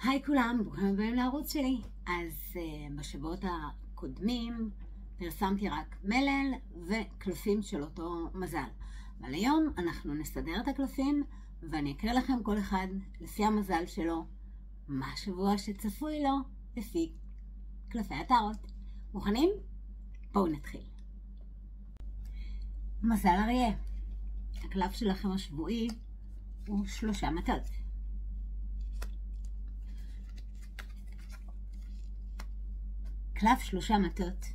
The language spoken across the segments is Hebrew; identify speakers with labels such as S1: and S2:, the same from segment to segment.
S1: היי כולם, ברוכים הבאים לערוץ שלי. אז בשבועות הקודמים פרסמתי רק מלל וקלפים של אותו מזל. אבל היום אנחנו נסדר את הקלפים ואני אקריא לכם כל אחד לפי המזל שלו, מה השבוע שצפוי לו לפי קלפי הטארוט. מוכנים? בואו נתחיל. מזל אריה. הקלף שלכם השבועי הוא 3 מטות. קלף 3 מטות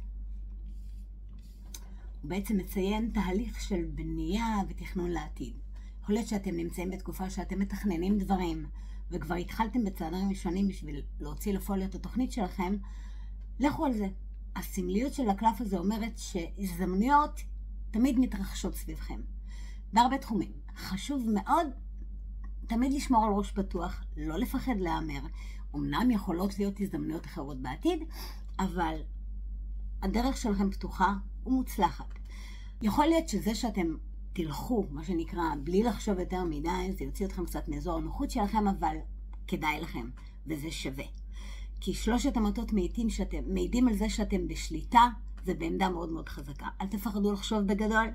S1: הוא בעצם מציין תהליך של בנייה ותכנון לעתיד. יכול להיות שאתם נמצאים בתקופה שאתם מתכננים דברים וכבר התחלתם בצעדים ראשונים בשביל להוציא לפועל את התוכנית שלכם. לכו על זה. הסמליות של הקלף הזה אומרת שהזדמנויות תמיד מתרחשות סביבכם בהרבה תחומים. חשוב מאוד תמיד לשמור על ראש פתוח, לא לפחד להאמר. אמנם יכולות להיות הזדמנויות אחרות בעתיד, אבל הדרך שלכם פתוחה ומוצלחת. יכול להיות שזה שאתם תלכו, מה שנקרא, בלי לחשוב יותר מדי, זה יוציא אתכם קצת מאזור הנוחות שלכם, אבל כדאי לכם, וזה שווה. כי 3 המטות מעידים על זה שאתם בשליטה, זה בעמדה מאוד מאוד חזקה. אל תפחדו לחשוב בגדול.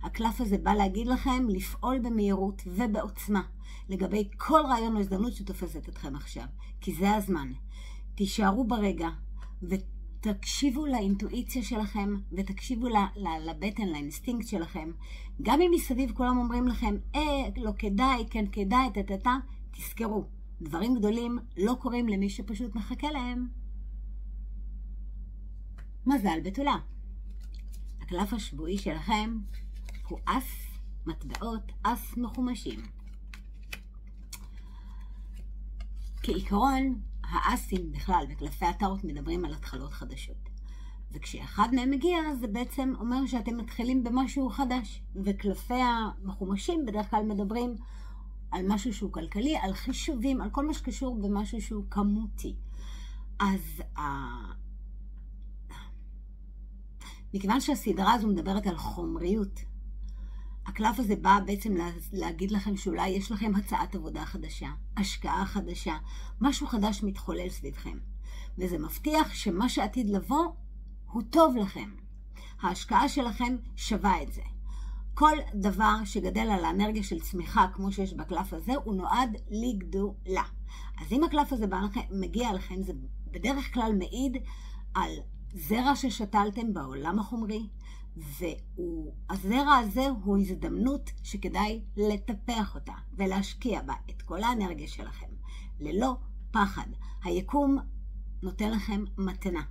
S1: הקלף הזה בא להגיד לכם לפעול במהירות ובעוצמה, לגבי כל רעיון או הזדמנות שתופסת אתכם עכשיו, כי זה הזמן. תישארו ברגע, ותקשיבו לאינטואיציה שלכם, ותקשיבו לבטן, לאינסטינקט שלכם. גם אם מסביב כולם אומרים לכם, לא כדאי, כן כדאי, תזכרו, דברים גדולים לא קורים למי שפשוט מחכה להם. מזל בתולה. הקלף השבועי שלכם הוא אס מטבעות, אס מחומשים. כעיקרון, האסים בכלל וקלפי הטארוט מדברים על התחלות חדשות. וכשאחד מהם מגיע, זה בעצם אומר שאתם מתחילים במשהו חדש. וקלפי המחומשים בדרך כלל מדברים על משהו שהוא כלכלי, על חישובים, על כל מה שקשור במשהו שהוא כמותי. אז מכיוון שהסדרה הזו מדברת על חומריות, הקלף הזה בא בעצם להגיד לכם שאולי יש לכם הצעת עבודה חדשה, השקעה חדשה, משהו חדש מתחולל סביבכם. וזה מבטיח שמה שעתיד לבוא הוא טוב לכם. ההשקעה שלכם שווה את זה. כל דבר שגדל על האנרגיה של צמיחה, כמו שיש בקלף הזה, הוא נועד לגדולה. אז אם הקלף הזה מגיע לכם, זה בדרך כלל מעיד על זרע ששתלתם בעולם החומרי, והזרע הזה הוא הזדמנות שכדאי לטפח אותה ולהשקיע בה את כל האנרגיה שלכם ללא פחד. היקום נותן לכם מתנה,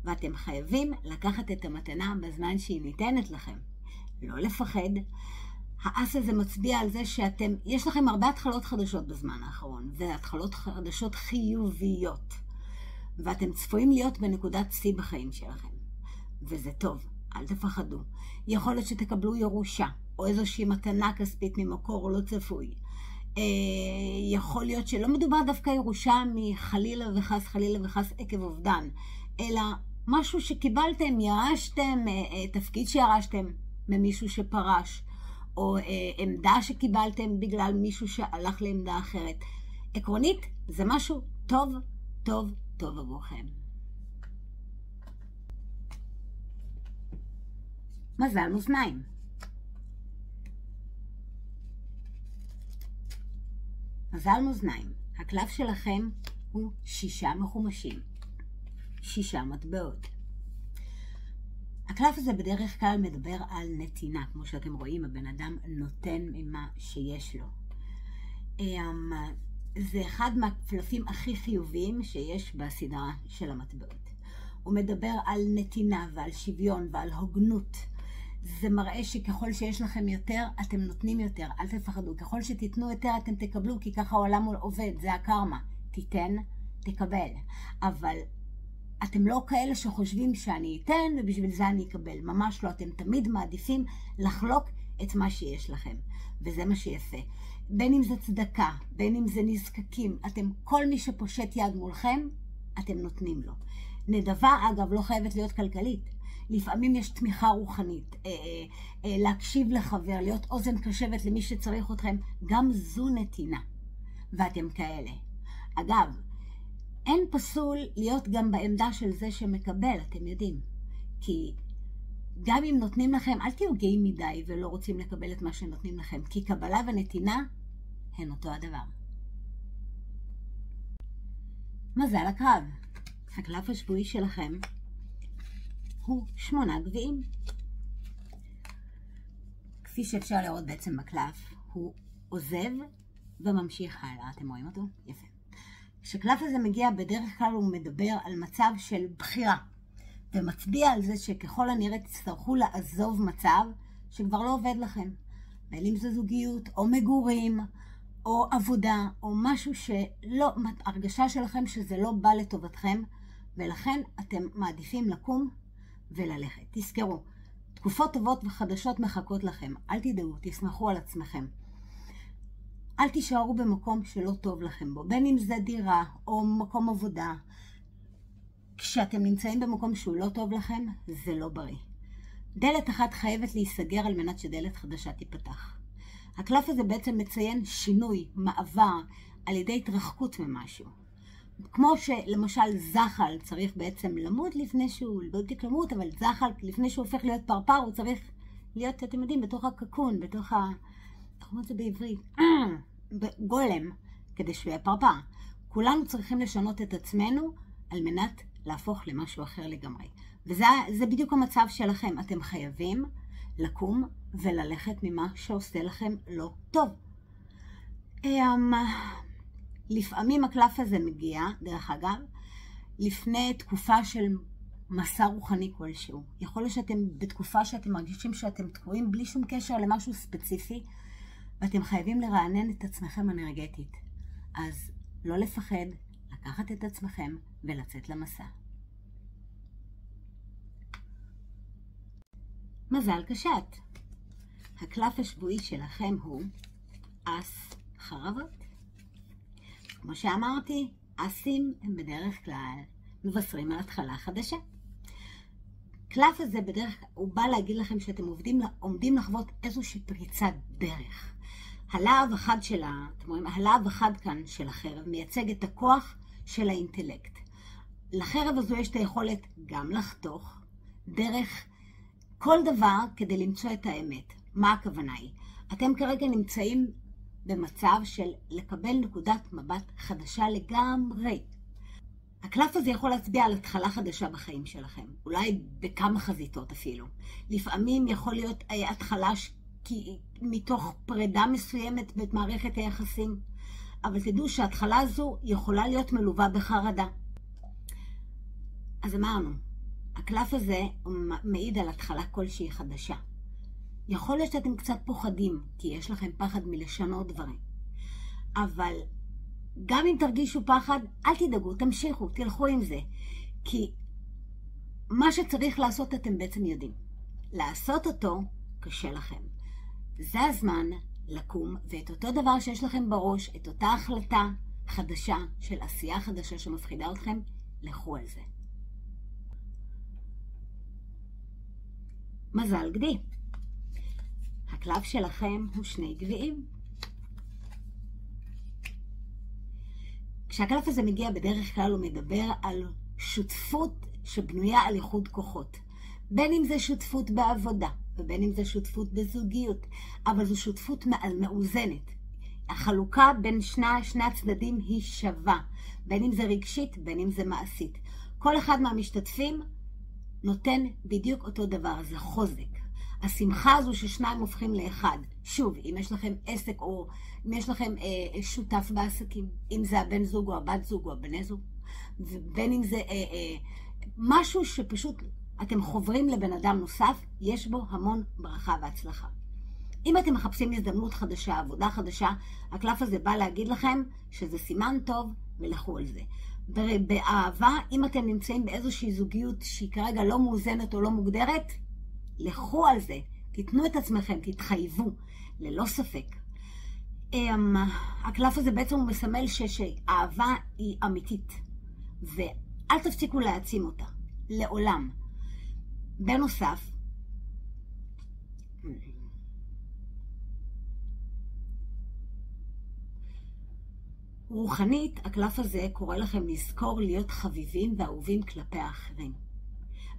S1: ואתם חייבים לקחת את המתנה בזמן שהיא ניתנת לכם. לא לפחד. האס הזה מצביע על זה יש לכם הרבה התחלות חדשות בזמן האחרון, והתחלות חדשות חיוביות, ואתם צפויים להיות בנקודת שיא בחיים שלכם, וזה טוב. אל תפחדו. יכול להיות שתקבלו ירושה, או איזושהי מתנה כספית ממקור לא צפוי. יכול להיות שלא מדובר דווקא ירושה מחלילה וחס עקב אובדן, אלא משהו שקיבלתם, ירשתם, תפקיד שירשתם ממישהו שפרש, או עמדה שקיבלתם בגלל מישהו שהלך לעמדה אחרת. עקרונית, זה משהו טוב, טוב, טוב עבורכם. מזל מאזניים. מזל מאזניים. הקלף שלכם הוא 6 מחומשים. 6 מטבעות. הקלף הזה בדרך כלל מדבר על נתינה. כמו שאתם רואים, הבן אדם נותן ממה שיש לו. זה אחד מהקלפים הכי חיוביים שיש בסדרה של המטבעות. הוא מדבר על נתינה ועל שוויון ועל הוגנות. זה מראה שככל שיש לכם יותר, אתם נותנים יותר. אל תפחדו. ככל שתיתנו יותר, אתם תקבלו, כי ככה העולם עובד. זה הקרמה. תיתן, תקבל. אבל אתם לא כאלה שחושבים שאני אתן ובשביל זה אני אקבל. ממש לא. אתם תמיד מעדיפים לחלוק את מה שיש לכם. וזה מה שיפה. בין אם זה צדקה, בין אם זה נזקקים, כל מי שפושט יד מולכם, אתם נותנים לו. נדבה, אגב, לא חייבת להיות כלכלית. לפעמים יש תמיכה רוחנית, להקשיב לחבר, להיות אוזן קשבת למי שצריך אתכם, גם זו נתינה, ואתם כאלה. אגב, כן פסול להיות גם בעמדה של זה שמקבל, אתם יודעים. כי גם אם נותנים לכם, אל תהיו גאים מדי ולא רוצים לקבל את מה שנותנים לכם, כי קבלה ונתינה הן אותו הדבר. מזל הקרב. הקלף השבועי שלכם הוא 8 גביעים. כפי שאפשר לראות בעצם בקלף, הוא עוזב וממשיך הלאה. אתם רואים אותו? יפה. כשקלף הזה מגיע, בדרך כלל הוא מדבר על מצב של בחירה, ומצביע על זה שככל הנראה תצטרכו לעזוב מצב שכבר לא עובד לכם. בין אם זה זוגיות, או מגורים, או עבודה, או משהו שלא, הרגשה שלכם שזה לא בא לטובתכם, ולכן אתם מעדיפים לקום וללכת. תזכרו, תקופות טובות וחדשות מחכות לכם. אל תדאגו, תסמכו על עצמכם. אל תישארו במקום שלא טוב לכם בו, בין אם זה דירה או מקום עבודה. כשאתם נמצאים במקום שהוא לא טוב לכם, זה לא בריא. דלת אחת חייבת להיסגר על מנת שדלת חדשה תיפתח. הקלף הזה בעצם מציין שינוי, מעבר, על ידי התרחקות ממשהו. כמו שלמשל זחל צריך בעצם למות לפני שהוא, לא בדיוק למות, אבל זחל לפני שהוא הופך להיות פרפר, הוא צריך להיות, אתם יודעים, בתוך הקקון, בתוך ה... איך אומרים את זה בעברית? גולם, כדי שהוא יהיה פרפר. כולנו צריכים לשנות את עצמנו על מנת להפוך למשהו אחר לגמרי. וזה בדיוק המצב שלכם. אתם חייבים לקום וללכת ממה שעושה לכם לא טוב. לפעמים הקלף הזה מגיע, דרך אגב, לפני תקופה של מסע רוחני כלשהו. יכול להיות שאתם בתקופה שאתם מרגישים שאתם תקועים בלי שום קשר למשהו ספציפי, ואתם חייבים לרענן את עצמכם אנרגטית. אז לא לפחד, לקחת את עצמכם ולצאת למסע. מזל קשת. הקלף השבועי שלכם הוא אס חרבות. כמו שאמרתי, אסים הם בדרך כלל מבשרים על התחלה חדשה. קלף הזה בדרך כלל הוא בא להגיד לכם שאתם עומדים לחוות איזושהי פריצת דרך. הלהב החד אתם רואים, הלהב החד כאן של החרב מייצג את הכוח של האינטלקט. לחרב הזו יש את היכולת גם לחתוך דרך כל דבר כדי למצוא את האמת. מה הכוונה היא? אתם כרגע נמצאים במצב של לקבל נקודת מבט חדשה לגמרי. הקלף הזה יכול להצביע על התחלה חדשה בחיים שלכם, אולי בכמה חזיתות אפילו. לפעמים יכול להיות התחלה מתוך פרידה מסוימת במערכת היחסים, אבל תדעו שההתחלה הזו יכולה להיות מלווה בחרדה. אז אמרנו, הקלף הזה מעיד על התחלה כלשהי חדשה. יכול להיות שאתם קצת פוחדים, כי יש לכם פחד מלשנות דברים. אבל גם אם תרגישו פחד, אל תדאגו, תמשיכו, תלכו עם זה. כי מה שצריך לעשות אתם בעצם יודעים. לעשות אותו קשה לכם. זה הזמן לקום, ואת אותו דבר שיש לכם בראש, את אותה החלטה חדשה של עשייה חדשה שמפחידה אתכם, לכו על זה. מזל גדי. הקלף שלכם הוא 2 גביעים. כשהקלף הזה מגיע בדרך כלל הוא מדבר על שותפות שבנויה על איחוד כוחות. בין אם זה שותפות בעבודה, ובין אם זה שותפות בזוגיות, אבל זו שותפות מאוזנת. החלוקה בין שני הצדדים היא שווה, בין אם זה רגשית, בין אם זה מעשית. כל אחד מהמשתתפים נותן בדיוק אותו דבר, זה חוזק. השמחה הזו ששניים הופכים לאחד. שוב, אם יש לכם עסק או אם יש לכם שותף בעסקים, אם זה הבן זוג או הבת זוג או הבני זוג, ובין אם זה משהו שפשוט אתם חוברים לבן אדם נוסף, יש בו המון ברכה והצלחה. אם אתם מחפשים הזדמנות חדשה, עבודה חדשה, הקלף הזה בא להגיד לכם שזה סימן טוב ולכו על זה. באהבה, אם אתם נמצאים באיזושהי זוגיות שהיא כרגע לא מאוזנת או לא מוגדרת, לכו על זה, תיתנו את עצמכם, תתחייבו, ללא ספק. הקלף הזה בעצם הוא מסמל שהאהבה היא אמיתית, ואל תפסיקו להעצים אותה, לעולם. בנוסף, רוחנית, הקלף הזה קורא לכם לזכור להיות חביבים ואהובים כלפי האחרים.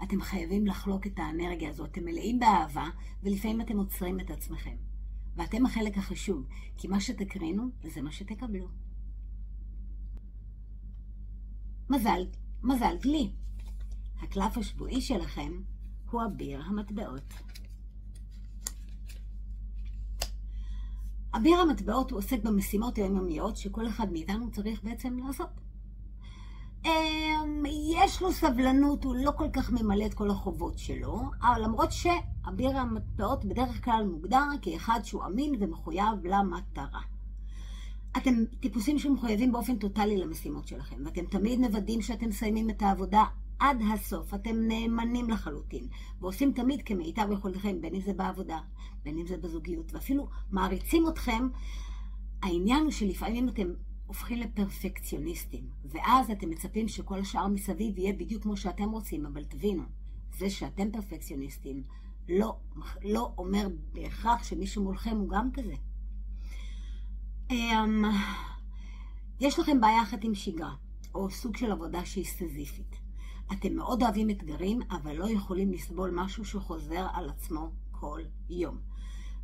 S1: אתם חייבים לחלוק את האנרגיה הזו, אתם מלאים באהבה, ולפעמים אתם עוצרים את עצמכם. ואתם החלק החשוב, כי מה שתקרינו, זה מה שתקבלו. מזל דלי. הקלף השבועי שלכם הוא אביר המטבעות. אביר המטבעות הוא עוסק במשימות היומיומיות שכל אחד מאיתנו צריך בעצם לעשות. יש לו סבלנות, הוא לא כל כך ממלא את כל החובות שלו, אבל למרות שאביר המטבעות בדרך כלל מוגדר כאחד שהוא אמין ומחויב למטרה. אתם טיפוסים שמחויבים באופן טוטלי למשימות שלכם, ואתם תמיד מוודאים שאתם מסיימים את העבודה עד הסוף, אתם נאמנים לחלוטין, ועושים תמיד כמיטב יכולתכם, בין אם זה בעבודה, בין אם זה בזוגיות, ואפילו מעריצים אתכם. העניין הוא שלפעמים אתם הופכים לפרפקציוניסטים, ואז אתם מצפים שכל השאר מסביב יהיה בדיוק כמו שאתם רוצים, אבל תבינו, זה שאתם פרפקציוניסטים לא אומר בהכרח שמישהו מולכם הוא גם כזה. יש לכם בעיה אחת עם שגרה, או סוג של עבודה שהיא סזיפית. אתם מאוד אוהבים אתגרים, אבל לא יכולים לסבול משהו שחוזר על עצמו כל יום.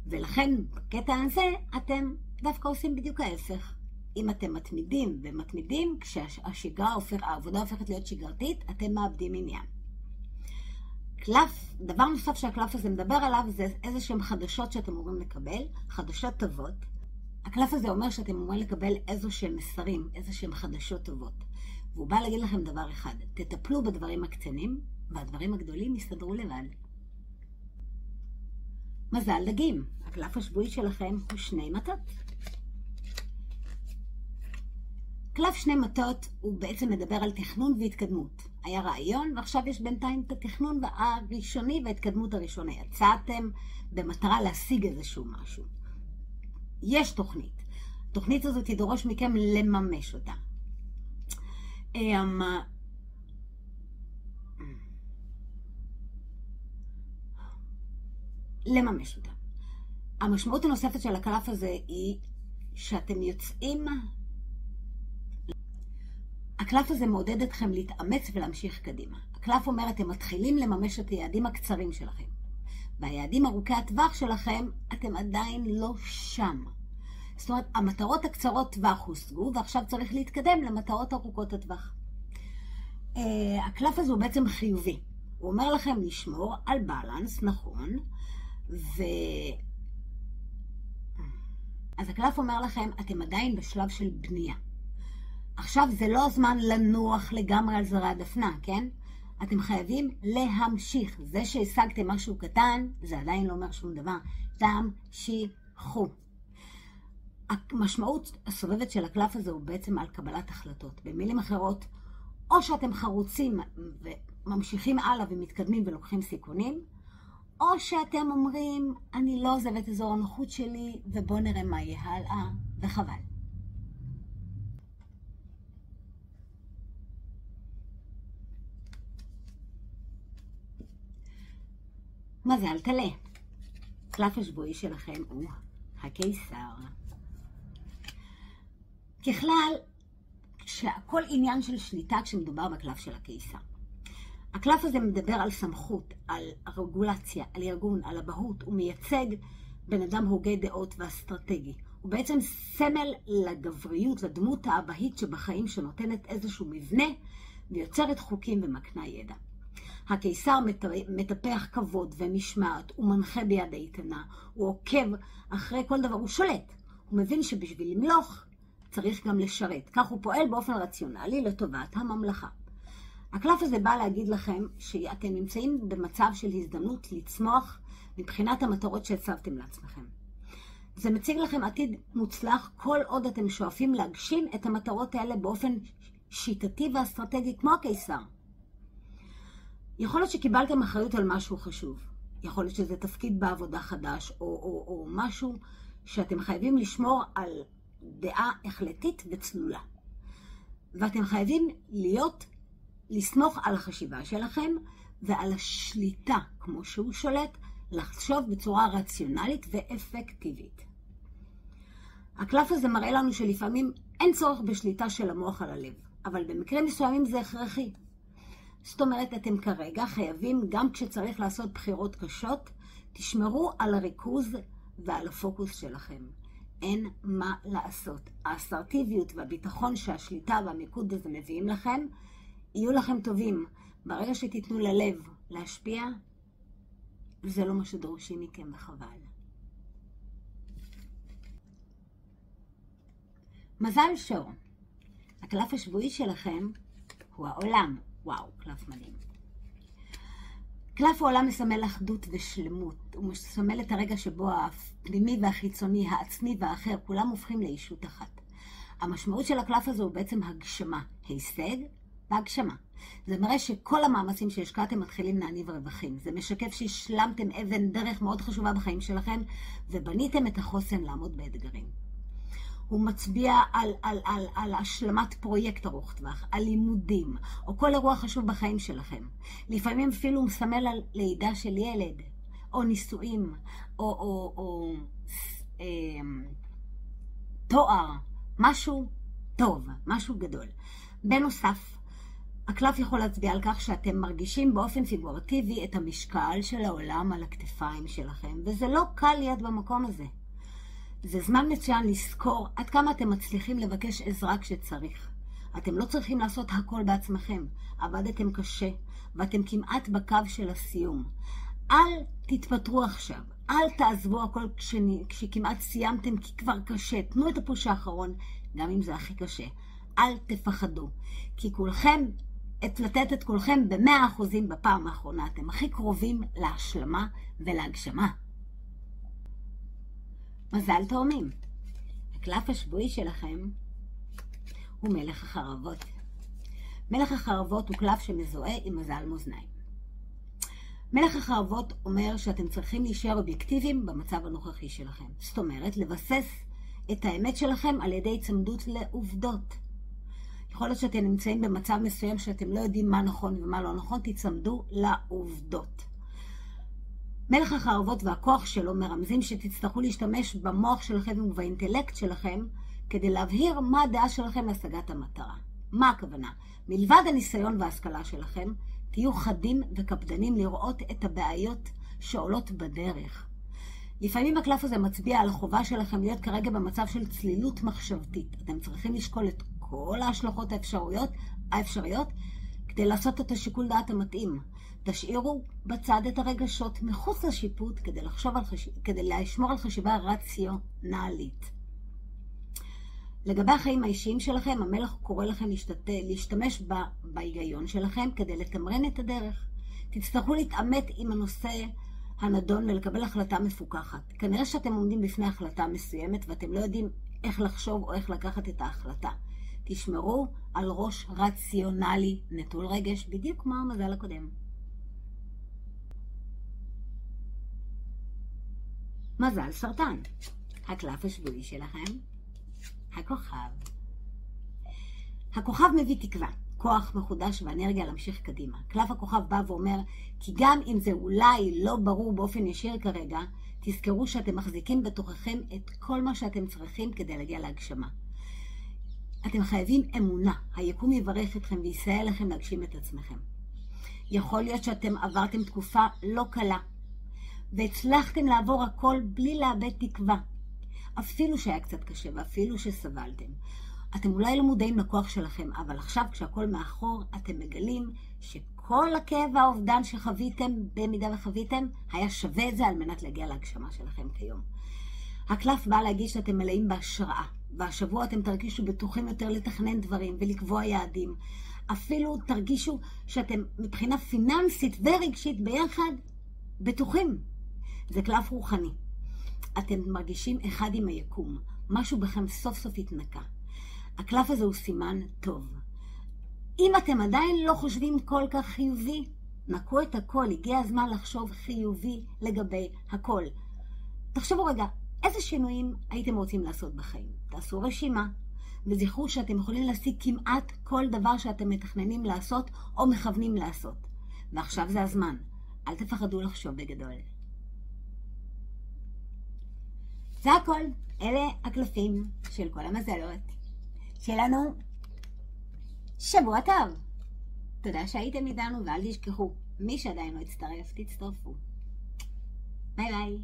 S1: ולכן בקטע הזה אתם דווקא עושים בדיוק ההפך. אם אתם מתמידים, העבודה הופכת להיות שגרתית, אתם מאבדים עניין. דבר נוסף שהקלף הזה מדבר עליו זה איזה שהם חדשות שאתם אמורים לקבל, חדשות טובות. הקלף הזה אומר שאתם אמורים לקבל איזה שהם מסרים, איזה שהם חדשות טובות. והוא בא להגיד לכם דבר אחד, תטפלו בדברים הקטנים, והדברים הגדולים יסתדרו לבד. מזל דגים, הקלף השבועי שלכם הוא 2 מטות. קלף 2 מטות הוא בעצם מדבר על תכנון והתקדמות. היה רעיון, ועכשיו יש בינתיים את התכנון הראשוני וההתקדמות הראשוני. יצאתם במטרה להשיג איזשהו משהו. יש תוכנית. התוכנית הזאת תדרוש מכם לממש אותה. לממש אותה. המשמעות הנוספת של הקלף הזה היא שאתם יוצאים. הקלף הזה מעודד אתכם להתאמץ ולהמשיך קדימה. הקלף אומר, אתם מתחילים לממש את היעדים הקצרים שלכם. והיעדים ארוכי הטווח שלכם, אתם עדיין לא שם. זאת אומרת, המטרות הקצרות טווח הושגו, ועכשיו צריך להתקדם למטרות ארוכות הטווח. הקלף הזה הוא בעצם חיובי. הוא אומר לכם לשמור על בלנס, נכון, אז הקלף אומר לכם, אתם עדיין בשלב של בנייה. עכשיו זה לא הזמן לנוח לגמרי על זרי הדפנה, כן? אתם חייבים להמשיך. זה שהשגתם משהו קטן, זה עדיין לא אומר שום דבר. תמשיכו. המשמעות הסובבת של הקלף הזה הוא בעצם על קבלת החלטות. במילים אחרות, או שאתם חרוצים וממשיכים הלאה ומתקדמים ולוקחים סיכונים, או שאתם אומרים, אני לא עוזב את אזור הנוחות שלי, ובוא נראה מה יהיה הלאה, וחבל. מזל טלה. הקלף השבועי שלכם הוא הקיסר. ככלל, שהכל עניין של שליטה כשמדובר בקלף של הקיסר. הקלף הזה מדבר על סמכות, על רגולציה, על ארגון, על אבהות. הוא מייצג בן אדם הוגה דעות ואסטרטגי. הוא בעצם סמל לגבריות, לדמות האבהית שבחיים שנותנת איזשהו מבנה ויוצרת חוקים ומקנה ידע. הקיסר מטפח כבוד ומשמעת, הוא מנחה ביד האיתנה, הוא עוקב אחרי כל דבר, הוא שולט. הוא מבין שבשביל למלוך צריך גם לשרת. כך הוא פועל באופן רציונלי לטובת הממלכה. הקלף הזה בא להגיד לכם שאתם נמצאים במצב של הזדמנות לצמוח מבחינת המטרות שהצבתם לעצמכם. זה מציג לכם עתיד מוצלח כל עוד אתם שואפים להגשים את המטרות האלה באופן שיטתי ואסטרטגי כמו הקיסר. יכול להיות שקיבלתם אחריות על משהו חשוב. יכול להיות שזה תפקיד בעבודה חדש או משהו שאתם חייבים לשמור על דעה החלטית וצלולה. ואתם חייבים לסמוך על החשיבה שלכם ועל השליטה, כמו שהוא שולט, לחשוב בצורה רציונלית ואפקטיבית. הקלף הזה מראה לנו שלפעמים אין צורך בשליטה של המוח על הלב, אבל במקרים מסוימים זה הכרחי. זאת אומרת, אתם כרגע חייבים, גם כשצריך לעשות בחירות קשות, תשמרו על הריכוז ועל הפוקוס שלכם. אין מה לעשות. האסרטיביות והביטחון שהשליטה והמיקוד הזה מביאים לכם, יהיו לכם טובים. ברגע שתיתנו ללב להשפיע, זה לא מה שדורשים מכם וחבל. מזל שור. הקלף השבועי שלכם הוא העולם. וואו, קלף מדהים. קלף העולם מסמל אחדות ושלמות. הוא מסמל את הרגע שבו הפנימי והחיצוני, העצמי והאחר, כולם הופכים לאישות אחת. המשמעות של הקלף הזה הוא בעצם הגשמה, הישג והגשמה. זה מראה שכל המאמצים שהשקעתם מתחילים להניב רווחים. זה משקף שהשלמתם אבן דרך מאוד חשובה בחיים שלכם, ובניתם את החוסן לעמוד באתגרים. הוא מצביע על השלמת פרויקט ארוך טווח, על לימודים, או כל אירוע חשוב בחיים שלכם. לפעמים אפילו הוא מסמל על לידה של ילד, או נישואים, או תואר, משהו טוב, משהו גדול. בנוסף, הקלף יכול להצביע על כך שאתם מרגישים באופן פיגורטיבי את המשקל של העולם על הכתפיים שלכם, וזה לא קל להיות במקום הזה. זה זמן מצוין לזכור עד כמה אתם מצליחים לבקש עזרה כשצריך. אתם לא צריכים לעשות הכל בעצמכם. עבדתם קשה, ואתם כמעט בקו של הסיום. אל תתפטרו עכשיו. אל תעזבו הכל כשכמעט סיימתם, כי כבר קשה. תנו את הפוש האחרון, גם אם זה הכי קשה. אל תפחדו. כי כולכם, לתת את כולכם ב100% בפעם האחרונה. אתם הכי קרובים להשלמה ולהגשמה. מזל תאומים. הקלף השבועי שלכם הוא מלך החרבות. מלך החרבות הוא קלף שמזוהה עם מזל מאזניים. מלך החרבות אומר שאתם צריכים להישאר אובייקטיביים במצב הנוכחי שלכם. זאת אומרת, לבסס את האמת שלכם על ידי צמדות לעובדות. יכול להיות שאתם נמצאים במצב מסוים שאתם לא יודעים מה נכון ומה לא נכון, תצמדו לעובדות. מלך החרבות והכוח שלו מרמזים שתצטרכו להשתמש במוח שלכם ובאינטלקט שלכם כדי להבהיר מה הדעה שלכם להשגת המטרה. מה הכוונה? מלבד הניסיון וההשכלה שלכם, תהיו חדים וקפדנים לראות את הבעיות שעולות בדרך. לפעמים הקלף הזה מצביע על החובה שלכם להיות כרגע במצב של צלילות מחשבתית. אתם צריכים לשקול את כל ההשלכות האפשריות כדי לעשות את השיקול דעת המתאים. תשאירו בצד את הרגשות מחוץ לשיפוט כדי לשמור על חשיבה רציונלית. לגבי החיים האישיים שלכם, המלך קורא לכם להשתמש בהיגיון שלכם כדי לתמרן את הדרך. תצטרכו להתעמת עם הנושא הנדון ולקבל החלטה מפוקחת. כנראה שאתם עומדים בפני החלטה מסוימת ואתם לא יודעים איך לחשוב או איך לקחת את ההחלטה. תשמרו על ראש רציונלי נטול רגש, בדיוק כמו המזל הקודם. מזל סרטן. הקלף השבועי שלכם, הכוכב. הכוכב מביא תקווה, כוח מחודש ואנרגיה להמשיך קדימה. קלף הכוכב בא ואומר, כי גם אם זה אולי לא ברור באופן ישיר כרגע, תזכרו שאתם מחזיקים בתוככם את כל מה שאתם צריכים כדי להגיע להגשמה. אתם חייבים אמונה, היקום יברך אתכם ויסייע לכם להגשים את עצמכם. יכול להיות שאתם עברתם תקופה לא קלה, והצלחתם לעבור הכל בלי לאבד תקווה. אפילו שהיה קצת קשה ואפילו שסבלתם. אתם אולי לא מודעים לכוח שלכם, אבל עכשיו כשהכל מאחור, אתם מגלים שכל הכאב והאובדן שחוויתם, במידה וחוויתם, היה שווה את זה על מנת להגיע להגשמה שלכם כיום. הקלף בא להגיד שאתם מלאים בהשראה, והשבוע אתם תרגישו בטוחים יותר לתכנן דברים ולקבוע יעדים. אפילו תרגישו שאתם מבחינה פיננסית ורגשית ביחד בטוחים. זה קלף רוחני. אתם מרגישים אחד עם היקום. משהו בכם סוף סוף התנקה. הקלף הזה הוא סימן טוב. אם אתם עדיין לא חושבים כל כך חיובי, נקו את הכל. הגיע הזמן לחשוב חיובי לגבי הכל. תחשבו רגע, איזה שינויים הייתם רוצים לעשות בחיים? תעשו רשימה, וזכרו שאתם יכולים להשיג כמעט כל דבר שאתם מתכננים לעשות או מכוונים לעשות. ועכשיו זה הזמן. אל תפחדו לחשוב בגדול. זה הכל. אלה הקלפים של כל המזלות. שיהיה לנו שבוע טוב. תודה שהייתם איתנו, ואל תשכחו, מי שעדיין לא הצטרף, תצטרפו. ביי ביי.